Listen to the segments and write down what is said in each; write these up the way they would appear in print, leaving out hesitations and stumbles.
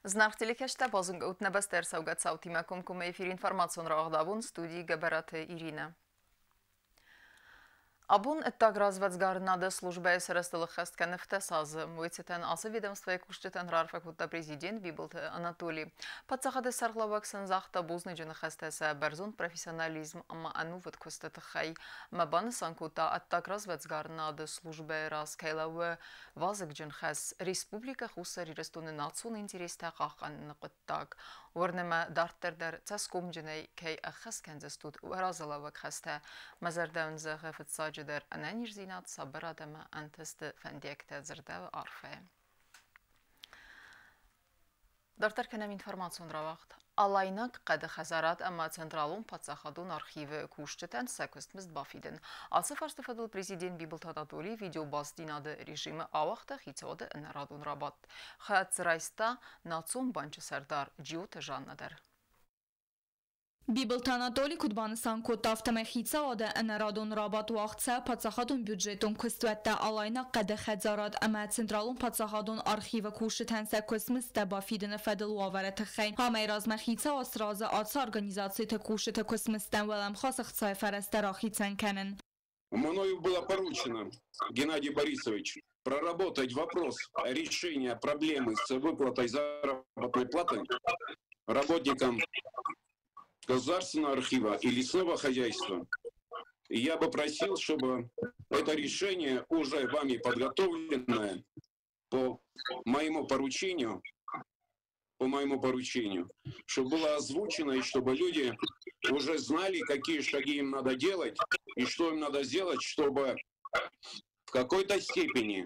Знахтеликешта бозунга утнабастер саугат саутима комкуме эфир информацион рағдабун студии Габараты Ирина. Абун эттагразвацгарнада служба сарастылық хастканыфта сазы. Муэцетен асы ведомство куштетен рарфакутта президент Бибылт Анатолий. Пацахады сарглавак санзахта бузны жыны хастаса барзун профессионализм ама ануват кустаты хай. Мабаны санкута эттагразвацгарнада служба раскайлавы вазык жын хас. Республика хусари растуны национ интереста қаққанны қыттаг. Орнема дарттердер цаском жынай кей ахасканзастуд уаразалавак хаста. Мазардаунза ғафытсаджы در انانیر زینات صبر آدم انتست فندیکت زرده و عرفه. در ترکنم اینفرماسیون را وقت آلاینک قد خزارات اما سنترالون پاتساخدون آرخیو کوشتن سکست مست بافیدن. آسه فرست فدل پرزیدنت بیبلت آدادوری ویدیو باستیناد رژیم آوخت خیتواد انرادون رابط. خد زرایستا ناتسون بانچ سردار جیوت جان ندر. Бибылт Анатолий Кудбансан Котавтаме Хицаода Энерадун Рабат Вахтса Пацахадун бюджетун Кустветта Алайна Каде Хедзарад Ама Централун Пацахадун архива Кушетенсе Космисте Бафиден Федел Ваверет Хейн Хамей Разме Хица Осраза Аца организации Кушета Космистен Велем Хасахцай Ферестера Хицен Кенен. Мною было поручено, Геннадий Борисович, проработать вопрос решения проблемы с выплатой заработной платы работникам Государственного архива и лесного хозяйства. И я бы просил, чтобы это решение, уже вами подготовленное по моему поручению, чтобы было озвучено, и чтобы люди уже знали, какие шаги им надо делать, и что им надо сделать, чтобы в какой-то степени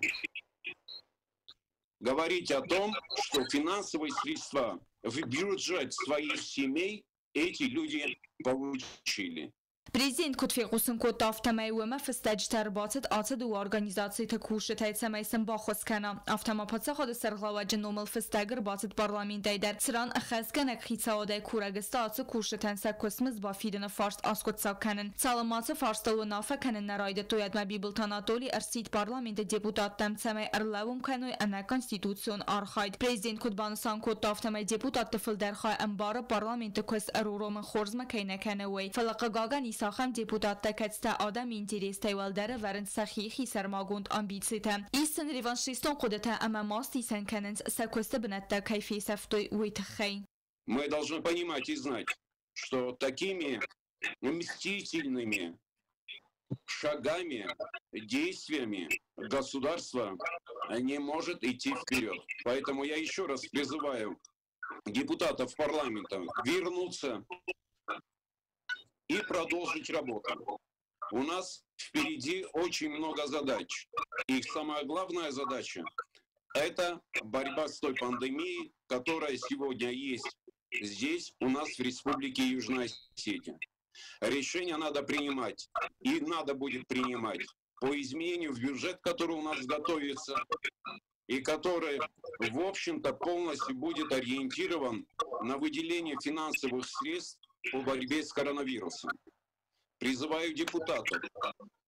говорить о том, что финансовые средства в бюджет своих семей эти люди получили. Президент Кутфиқусын Котавтамай уэма фестеджтер батет атед у организации Кушетайт самайсан бахоскана. Автома пацахад сарглаваджи номал фестегер батет парламент айдар. Цран ахазганак хитсаадай курагиста атед Кушетенса космыз бафиден фарст аскот сакканен. Саламатı farstалу нафа канен нарайда тоядма Бибылт Анатолий арсид парламент депутаттам самай арлавум кануй ана конституцион архайд. Президент Кутбансан Котавтамай депутатты филдерхай амбара парламент кос аруромен хорзма кейнекануй. Фалаqa gagani ساخم депутат تکسته آدم اینتریسته ولدره ورن سخیخی سرماگوند آمبیتسیتم. ایستن ریوانشیستان قدرت اما ماستیسن کننز سکسته بنته کیفی سفتوی ویتخی. Мы должны понимать и знать, что такими мстительными шагами, действиями государство не может идти вперед. Поэтому я еще раз призываю депутатов парламента вернуться и продолжить работу. У нас впереди очень много задач. И самая главная задача – это борьба с той пандемией, которая сегодня есть здесь, у нас в Республике Южная Осетия. Решения надо принимать, и надо будет принимать по изменению в бюджет, который у нас готовится, и который, в общем-то, полностью будет ориентирован на выделение финансовых средств по борьбе с коронавирусом. Призываю депутатов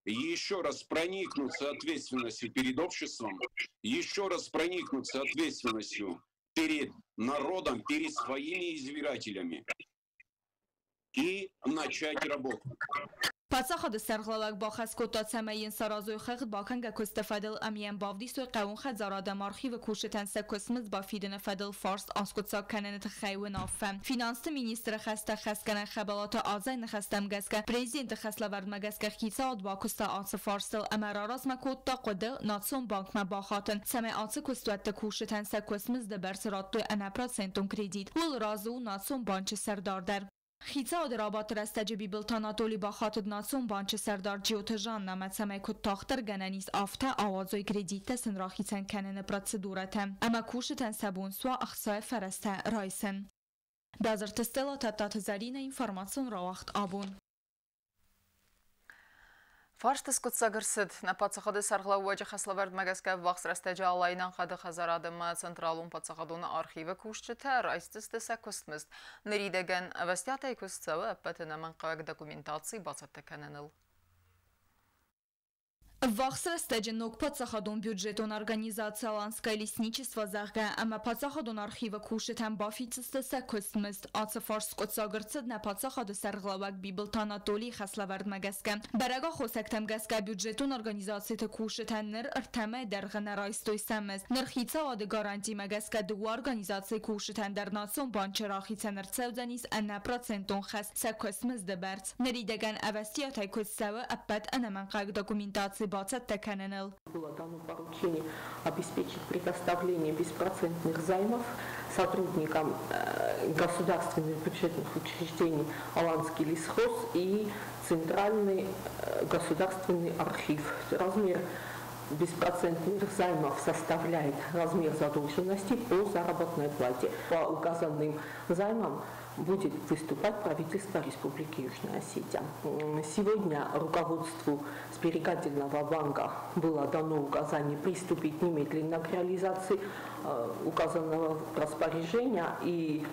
еще раз проникнуться ответственностью перед обществом, еще раз проникнуться ответственностью перед народом, перед своими избирателями и начать работу. پاسخ سرغلاق با خسکوتا سماین سرازوی خد باکنگ کستفادل امیم بافدی سوی قوون خد زاراد مارخی و کوشتن سکسمز با فیدن فدل فارس آسکوت ساکننت خیو نافم فینانس مینیستر خسته خسکنه خبلات آزای نخستم گسکه پریزیدنت خسلا ورد مگسکه خیساد با کستا آس فارسل امراراز مکوتا قده ناتسون بانک مباخاتن سمای آس کستوت کوشتن سکسمز دبرسرات توی انپرات سنتون کریدید ول رازو ناتسون بانچ سردار در خیزا درابات رستجی بیبلت آناتولی با خاطر ناسون بانچ سردار جیوتجان نامد سمای کد تاختر گنانیز آفته آوازوی گریدیت سن راخیتن کنن پراتسدورتم اما کوشتن سبون سوا اخصای فرسته رایسن. بازر تستلا تاتات زرین اینفرماسیون را وقت آبون. Фарштас кутсагырсыд. На пацахады сарғлау уаджи хаславард магаска вақс растаджа алайнан қады хазарадыма централун пацахадуна архива кушчыта райстыстыса кустмыст. Ныридеген вастятай кустсавы аппатына манқавак документации басатты кананыл. Вахсра стедженок подсаходон бюджетон организация ланское лесничество зарга, ама подсаходон архива кушетан бафицисты сакостмист, ацефарс кутсагырцид на подсаходу сарглавак библ Анатолий хаславард магаска. Барага хосактам гаска бюджетон организация кушетан нер артаме дергана райстой самист. Нерхица аdı гаранти магаска ду организация кушетан در ناسون بانچراخیت نرسودنیس انا پرسنتون خس سکوسمز دبرت نریدگان اوستیات کسوا ابد انا من قاق دокументации бацат таканенел. Было дано поручение обеспечить предоставление беспроцентных займов сотрудникам государственных бюджетных учреждений Аланский лесхоз и Центральный государственный архив. Размер беспроцентных займов составляет размер задолженности по заработной плате. По указанным займам будет выступать правительство Республики Южная Осетия. Сегодня руководству сберегательного банка было дано указание приступить немедленно к реализации указанного распоряжения. И,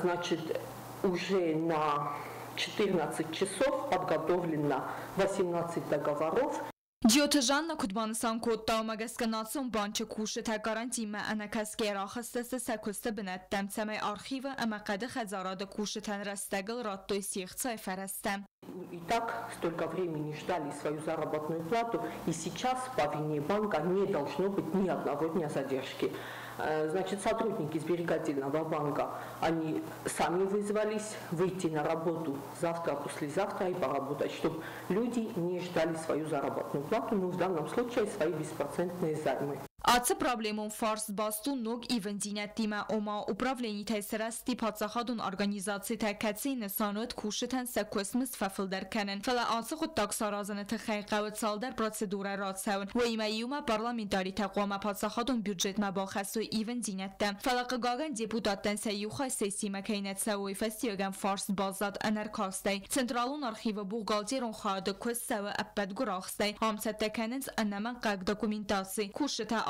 значит, уже на 14 часов подготовлено 18 договоров. جیوتجان نکودبانسان کود دامگسک ناتسون بانچه کوشت гарантии ما انکسکی راخستست سکسته بند دمتمه архива اما قد خزاراد کوشتن رستگل راتوی سیخت فرسته. И так столько времени ждали свою заработную плату, и сейчас по вине банка не должно быть ни одного дня задержки. Значит, сотрудники сберегательного банка, они сами вызвались выйти на работу завтра, послезавтра и поработать, чтобы люди не ждали свою заработную плату, но в данном случае свои беспроцентные займы. Ați problemul fars bastu nog eventine tima oma upravleni tesirasti patsahadun organizații takați nesanot kushten sekosmis fafilderkenen fala ați khud taksarazane txayqawt salder procedura ratsaun و ایمایوما parlamentari taqwama patsahadun budjet mabakhasu eventine fala qagagan deputatdan sayuxa sesima kaynet sawi festiyogan fars bazat anarkastay centralun arxiva buğgalteron xad kossawa abad guraxstay hamsattakanens anaman qag dokumentasi kushta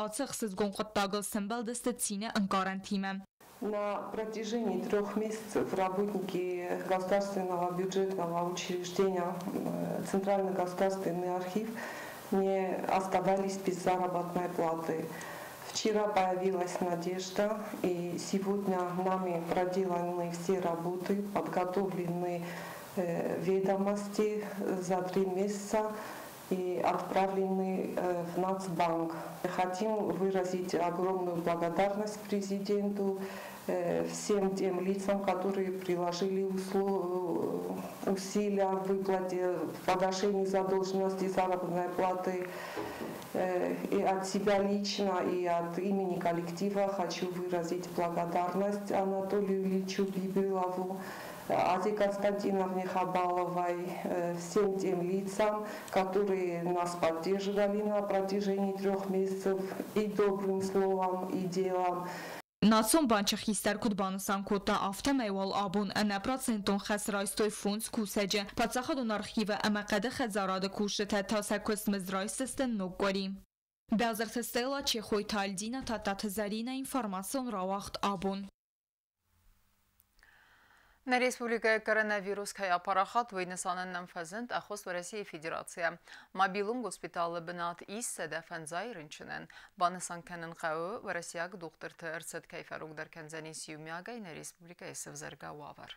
На протяжении 3 месяцев работники государственного бюджетного учреждения Центральный государственный архив не оставались без заработной платы. Вчера появилась надежда, и сегодня нами проделаны все работы, подготовлены ведомости за 3 месяца и отправлены в Нацбанк. Хотим выразить огромную благодарность президенту, всем тем лицам, которые приложили усилия в выплате, в погашении задолженности заработной платы. И от себя лично, и от имени коллектива хочу выразить благодарность Анатолию Ильичу Бибилову, Азе Константиновне Хабаловой, всем тем лицам, которые нас поддерживали на протяжении 3 месяцев и добрым словом, и делом. Նացոն բանչխիստար կուդբանուսան կոտա ավտամեյվալ աբուն անա պրոցենտոն խասրայստոյ ֆունց կուսեջը պացախադուն արխիվը ամակադը խեզարադը կուշտը տասակոս մզրայստստն նոկորի։ Բազրթստելա չեխոյ թալդինա տատաթզարինա ինվարմասոն ռավախտ աբուն։ На республика коронавирус кая парахат войнесанын намфазент ахос в России Федерация. Мобилум госпиталы бинат иссе дефен зайрынчынен. Банысан кенен кауы в Россияк доктор Терцет кайфаругдар кензани сиумягай на республика исевзерга вавар.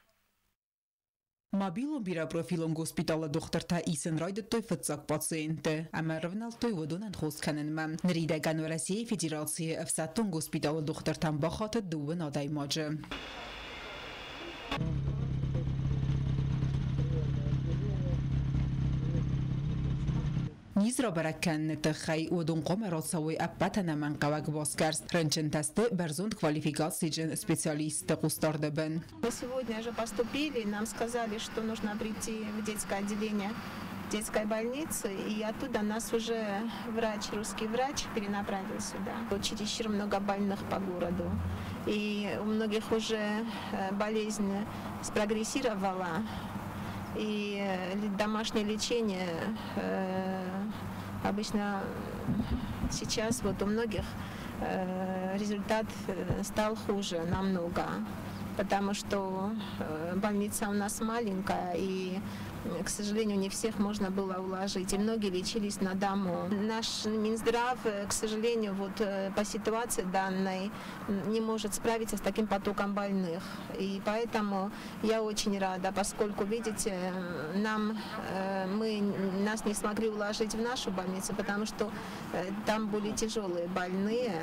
Мобилум биропрофилум госпитала доктор та исен райда той фыцак пациенты. Ама равнал той водонан хост кенен мам. Нридаган в России Федерация эфсаттон госпитала доктор там бахаты дувен адай маджы. نیز را برکن تخی و دون قمرات سوی ابتن من قوق باسکرست رنچن تسته برزوند квалификации جن специалист قустار дебен. Мы сегодня же поступили, нам сказали, что нужно прийти в детское отделение детской больницы, и оттуда нас уже русский врач перенаправил сюда. Чересчур много больных по городу, и у многих уже болезнь спрогрессировала, и домашнее лечение обычно сейчас вот у многих результат стал хуже намного, потому что больница у нас маленькая, и к сожалению, не всех можно было уложить, и многие лечились на дому. Наш Минздрав, к сожалению, вот по ситуации данной не может справиться с таким потоком больных. И поэтому я очень рада, поскольку, видите, нас не смогли уложить в нашу больницу, потому что там были тяжелые больные.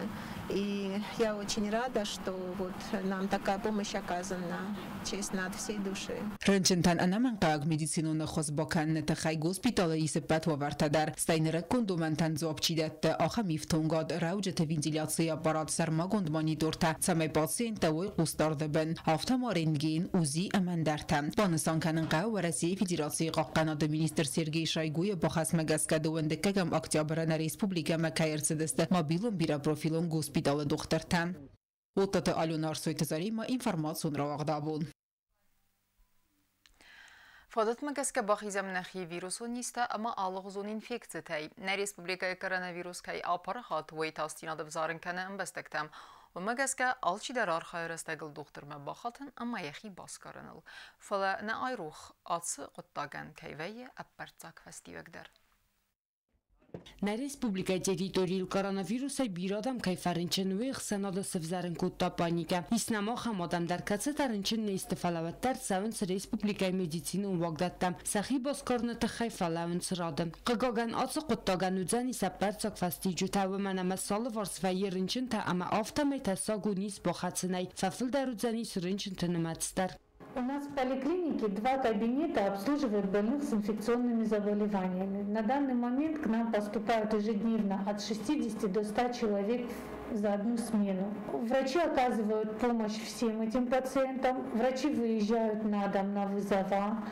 И я очень рада, что вот нам такая помощь оказана, честно, от всей души. Рынчентан анаманкаг медицинуны хозбакан тахай госпиталы исепат вавартадар стайнера кондумантан зобчидет аха мифтунгад раужет вентиляция аппарат сармагонд монитурта самай пациента ой кустардабен автома рентген узи амандарта паныстан канынга вараси федерация қаққанады министр Сергей Шойгуя бахасмагаскадуэнде кагам октябрана республика макайрцедесте мобилум бира профилум госпиталы дохтарта. Оттаты Алюнар Сойтазарима информацию нравагдабун. Фадат магазка бахизамнахи вирусу нисте, ама алғызун инфекция тай. На республика коронавирус кай апарахат вейтастина дабзарын кана амбастактам. و مگسکه آلچی در آرخای رستگل دختر مباخاتن اما یخی باز کارنل. فلا نه روخ آتس قطاگن کیوی اپرتاک فستیوک در. На республика территории коронавируса бирадам кайфаринчен вех сенада севзарин кутта паника. Иснама хамадам дар каце таринчен неистефалаваттар савинс республика медицину вагдаттам. Сахи баскарната хайфалавинс радам. Қагаган ацы қуттаган удзани саппарцак фастиджу тавымана масалы варс ва еринчен та ама автамай тасагу низ бахацинай. Фафил дар удзани сиринчен тенуматстар. У нас в поликлинике 2 кабинета обслуживают больных с инфекционными заболеваниями. На данный момент к нам поступают ежедневно от 60 до 100 человек за одну смену. Врачи оказывают помощь всем этим пациентам. Врачи выезжают на дом на вызова.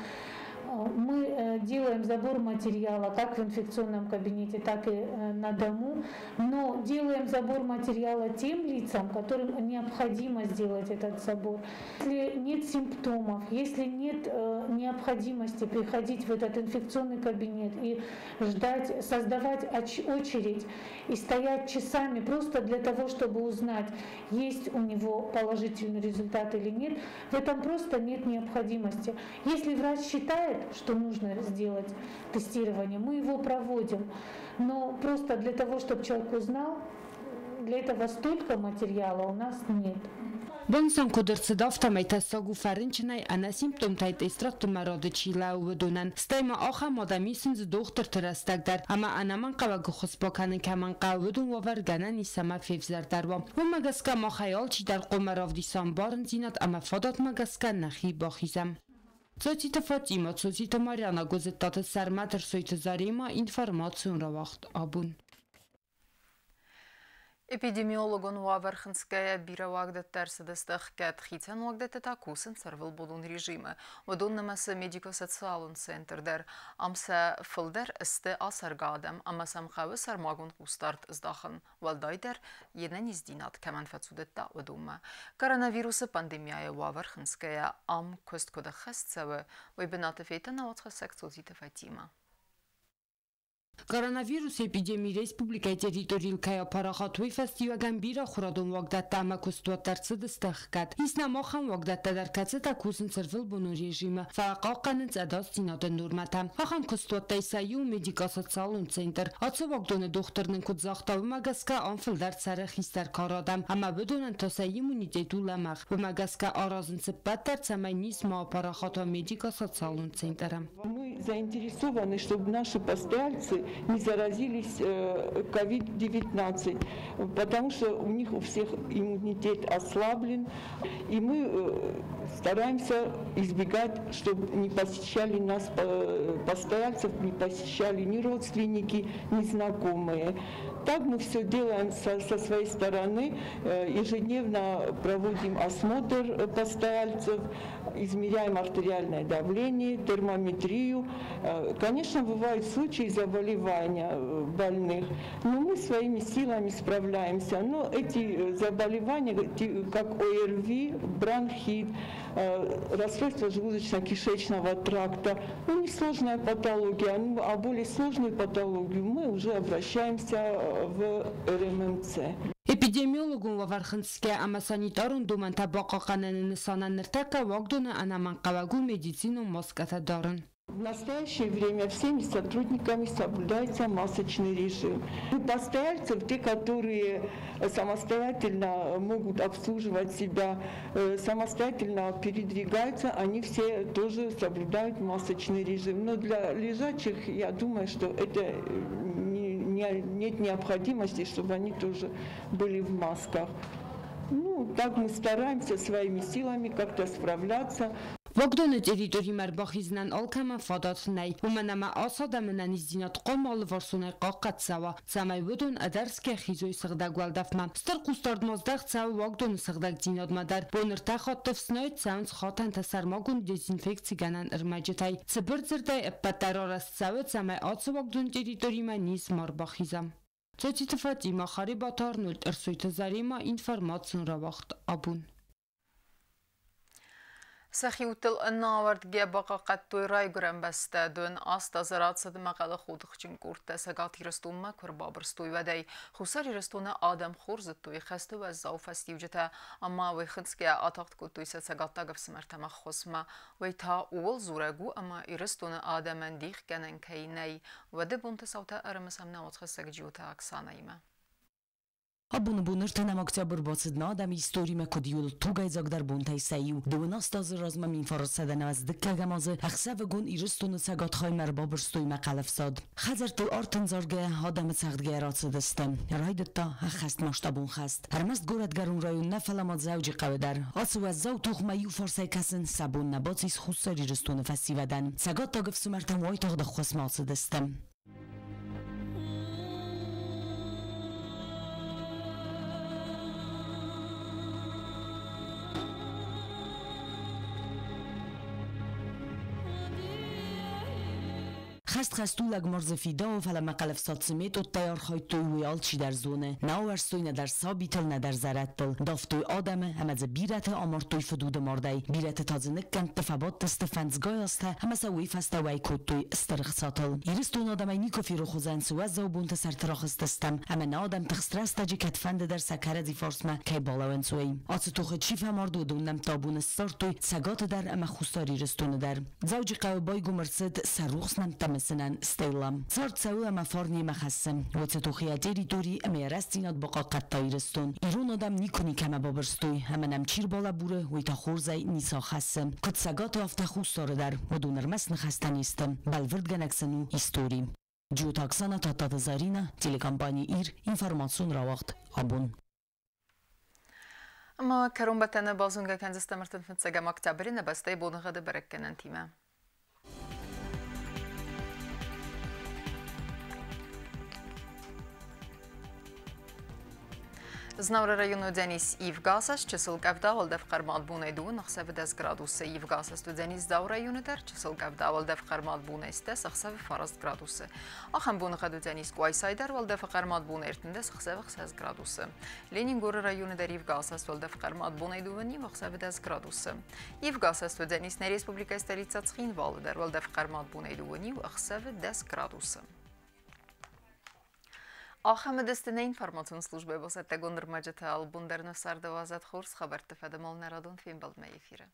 Мы делаем забор материала как в инфекционном кабинете, так и на дому, но делаем забор материала тем лицам, которым необходимо сделать этот забор. Если нет симптомов, если нет необходимости приходить в этот инфекционный кабинет и ждать, создавать очередь и стоять часами просто для того, чтобы узнать, есть у него положительный результат или нет, в этом просто нет необходимости. Если врач считает, что нужно сделать тестирование, мы его проводим. Но просто для того, чтобы человек узнал, для этого столько материала у нас нет. Бонсан кудерцеда автомайта сагу фаринчнай ана симптом тайт истрату марадычила удунан стайма аха мадамисинз доктор терастагдар ама анаман қавагу хоспаканын каман қавудун ваварганан исама февзардарвам ва магаска ма хаял чи дар қомаравдисан барн зинат ама фадат магаска нахи бахизам Цоцита Фатима, Цоцита Марьяна Гозеттата Сарматер Сойтазарима информацию равахт абун. Эпидемиологон Ваверхенская бира вагдеттер седестах кет хитен вагдетте такусен сервел бодун режима. Водун намаса медико-социалун центр дер амса филдер исте асаргадам амасам хавы сармагун кустарт издахын. Валдайдер еден издинат каман фацудетта водума. Коронавирусы пандемияя Ваверхенская ам косткода хестсеве вебинаты фейтена отха секцозите Фатима. Коронавирус эпидемии республика территории кая парахатуй фестиваган бира хурадон вагдатта амакустуат дарцедыстахкат. Иснамахан вагдатта дар кацета кузен сервил буну режима. Фаақақанын цадас зинаден нурмата. Ахан кустуаттай саю медико-социалун центр. Ацы вагдоны дохтырнын кудзахтавы магаска анфил дар цары хистар карадам. Ама бедонен тасай иммунитету ламах. В магаска аразын цеппат дар цамай нисма парахатуа медико-социалун центрам. Мы заинтересованы, чтобы наши постояльцы не заразились COVID-19, потому что у них у всех иммунитет ослаблен, и мы стараемся избегать, чтобы не посещали нас постояльцев, не посещали ни родственники, ни знакомые. Так мы все делаем со своей стороны, ежедневно проводим осмотр постояльцев, измеряем артериальное давление, термометрию. Конечно, бывают случаи заболевания больных, но мы своими силами справляемся. Но эти заболевания, как ОРВИ, бронхит, расстройство желудочно-кишечного тракта, несложная патология, а более сложную патологию мы уже обращаемся в РММЦ. Эпидемиологун Ваверхенске ама санитарун думан табақа қананы нысанан ныртака вагдуна анаман қавагу медицину маската дарын. В настоящее время всеми сотрудниками соблюдается масочный режим. Постояльцев, те, которые самостоятельно могут обслуживать себя, самостоятельно передвигаются, они все тоже соблюдают масочный режим. Но для лежачих, я думаю, что это нет необходимости, чтобы они тоже были в масках. Так мы стараемся своими силами как-то справляться. Вогдон территории Марбахизнан алкама фадат най. Уманама асада менанис динат қомал варсунай қаққат сава. Самай выдун адарске хизой сығдаг валдафма. Стар қустард маздақ цау вогдон сығдаг динат мадар. Боныр тахаттыв снойд саунс хатан тасармагун дезинфекциганан ырмаджетай. Цыбырдзырдай эппаттар арас цауд самай асы вогдон территории манис Марбахизам. Цоцит Фатима Харибатар нульт эрсуйта зарима информацию равахт абун. Сахиутыл анавард гебаqa qattoy raygurən bəstədün asta zaratsıdı məqalı xuduqçın qurtda səqat iristunma kürbabırstoy vədəy. Xusar iristuna adam xorzıttoy xəstü və zau fəstiyucətə amma və xınskəyə ataqt quttoy sə səqatda qıfsımərtəmə xosma və ta uğul zuragu amma iristuna adamən dix gənən kəynəy və də bunta savta arımısamna otxəsəq ciyota aksanayma. Abun bunırtınam oktyabr bocidna adam istorime kodiul tugaj zagdar buntaj seju. 12 rozma min farsadana az dikka gamazı axsavegun iristunu sagat khaymer babırstoy maqalafsad. Xazartul artın zarge adam tsagdge ratsıdıstem. Raydıtta xast maştabun xast. Hermast goradgarun rayun nafalamad zawji qawdar. Asu az zaw tuxmayu farsay kasın sabun nabatsis xussar iristunu fasivadan. Sagat tagfsumartam way tagda khosmatsıdıstem. خستولاگ مرزفیدا و فلا مقلف ساتسمیت و تیار خواهی توی ویال چی در زونه ناورستوی ندر سابیتل ندر زرتل دافتوی آدمه همز بیرت آمار توی فدود ماردی بیرت تازه نکن تفابات تستفنزگای استه همز وی فسته وی کود توی استرخ ساتل ایرستون آدمه نیکو فیرو خوزن سوز و بونت سر تراخست استم همه نادم تخسترست جی کتفند در سکر دی فارسمه کی بالاون سوی آت توخ چی فمارد و دوندم تابون سر توی سگات در اما خوستار ایرستون در زوجی قوبای گمرسد سروخسنم تمسنن استیلام صارت سوی اما فارنی مخصم و تتوخی تریتوری اما رستینات بقا قطع ایرستون ایرون آدم نیکنی کم بابرستوی همنم چیر بالا بوره وی تا خورزای نیسا خصم کت سگات افته خوستار در و دونرمس نخستن استم بلورد گنکسنو ایستوری جو تاکسانا تا زارینه تلکامپانی ایر اینفرماسیون را وقت abun. Ama karumbatana bazunga kendisi mertin fitsega maktabri nebastay bonğadı barakkenen time. Znavra rayonu Deniz Ivgasas, Çesilgavda oldev qarmat bunaydu, naxsavi 10 gradusi Ivgasas tu Deniz Dav rayonu der, Çesilgavda oldev qarmat bunayste, naxsavi 12 gradusi. Axan bunğadı Deniz Quaysayder oldev qarmat bunayertinde, naxsavi 6 gradusi. Leningor rayonu der Ivgasas oldev qarmat bunaydu, naxsavi 10 gradusi. Ivgasas tu Deniz ne Respublika stolica Tskhinval der oldev qarmat bunaydu, naxsavi 10 gradusi. Ахаме дестина информационна служба босат тегон рмаджата албундарна сарда вазат хорс хабар тефада мол народун фин балме ефира.